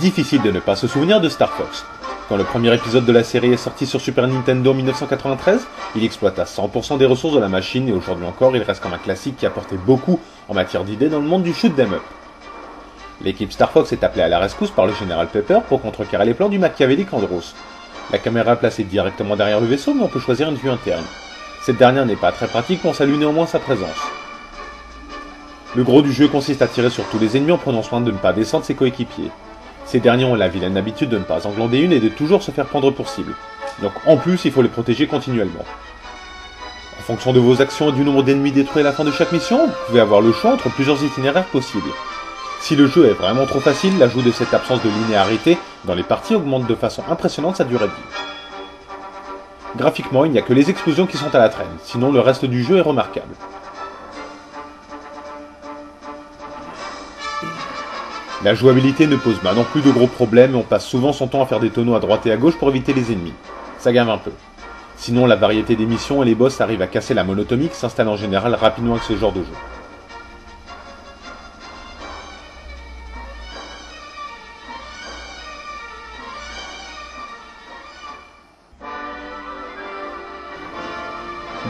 Difficile de ne pas se souvenir de Star Fox. Quand le premier épisode de la série est sorti sur Super Nintendo en 1993, il exploita 100% des ressources de la machine et aujourd'hui encore il reste comme un classique qui apportait beaucoup en matière d'idées dans le monde du shoot 'em up. L'équipe Star Fox est appelée à la rescousse par le général Pepper pour contrecarrer les plans du machiavélique Andros. La caméra est placée directement derrière le vaisseau mais on peut choisir une vue interne. Cette dernière n'est pas très pratique mais on salue néanmoins sa présence. Le gros du jeu consiste à tirer sur tous les ennemis en prenant soin de ne pas descendre ses coéquipiers. Ces derniers ont la vilaine habitude de ne pas en glander une et de toujours se faire prendre pour cible. Donc en plus, il faut les protéger continuellement. En fonction de vos actions et du nombre d'ennemis détruits à la fin de chaque mission, vous pouvez avoir le choix entre plusieurs itinéraires possibles. Si le jeu est vraiment trop facile, l'ajout de cette absence de linéarité dans les parties augmente de façon impressionnante sa durée de vie. Graphiquement, il n'y a que les explosions qui sont à la traîne, sinon le reste du jeu est remarquable. La jouabilité ne pose pas non plus de gros problèmes et on passe souvent son temps à faire des tonneaux à droite et à gauche pour éviter les ennemis. Ça gave un peu. Sinon, la variété des missions et les boss arrivent à casser la monotonie qui s'installe en général rapidement avec ce genre de jeu.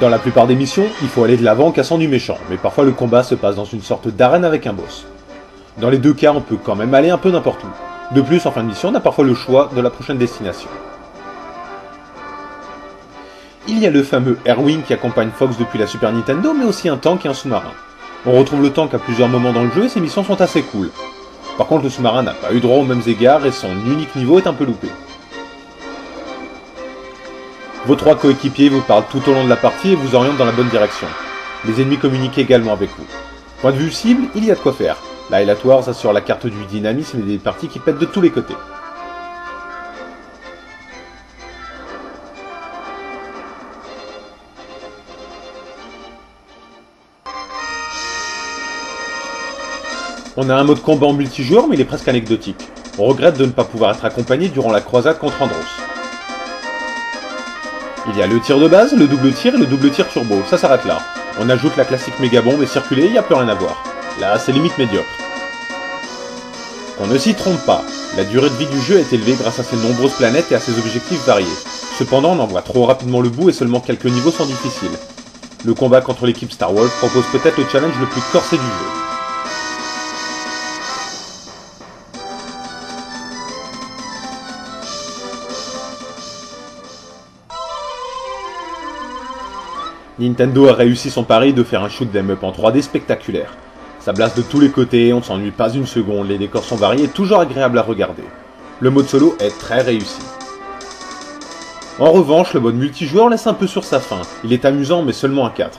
Dans la plupart des missions, il faut aller de l'avant en cassant du méchant, mais parfois le combat se passe dans une sorte d'arène avec un boss. Dans les deux cas, on peut quand même aller un peu n'importe où. De plus, en fin de mission, on a parfois le choix de la prochaine destination. Il y a le fameux Airwing qui accompagne Fox depuis la Super Nintendo, mais aussi un tank et un sous-marin. On retrouve le tank à plusieurs moments dans le jeu et ses missions sont assez cool. Par contre, le sous-marin n'a pas eu droit aux mêmes égards et son unique niveau est un peu loupé. Vos trois coéquipiers vous parlent tout au long de la partie et vous orientent dans la bonne direction. Les ennemis communiquent également avec vous. Point de vue cible, il y a de quoi faire. La Highlight Wars assure la carte du dynamisme et des parties qui pètent de tous les côtés. On a un mode combat en multijoueur mais il est presque anecdotique. On regrette de ne pas pouvoir être accompagné durant la croisade contre Andros. Il y a le tir de base, le double tir et le double tir turbo, ça s'arrête là. On ajoute la classique méga bombe et circuler, il n'y a plus rien à voir. Là, c'est limite médiocre. On ne s'y trompe pas, la durée de vie du jeu est élevée grâce à ses nombreuses planètes et à ses objectifs variés. Cependant, on en voit trop rapidement le bout et seulement quelques niveaux sont difficiles. Le combat contre l'équipe Star Wars propose peut-être le challenge le plus corsé du jeu. Nintendo a réussi son pari de faire un shoot 'em up en 3D spectaculaire. Ça blast de tous les côtés, on ne s'ennuie pas une seconde, les décors sont variés et toujours agréables à regarder. Le mode solo est très réussi. En revanche, le mode multijoueur laisse un peu sur sa faim. Il est amusant mais seulement à 4.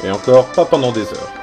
Et encore, pas pendant des heures.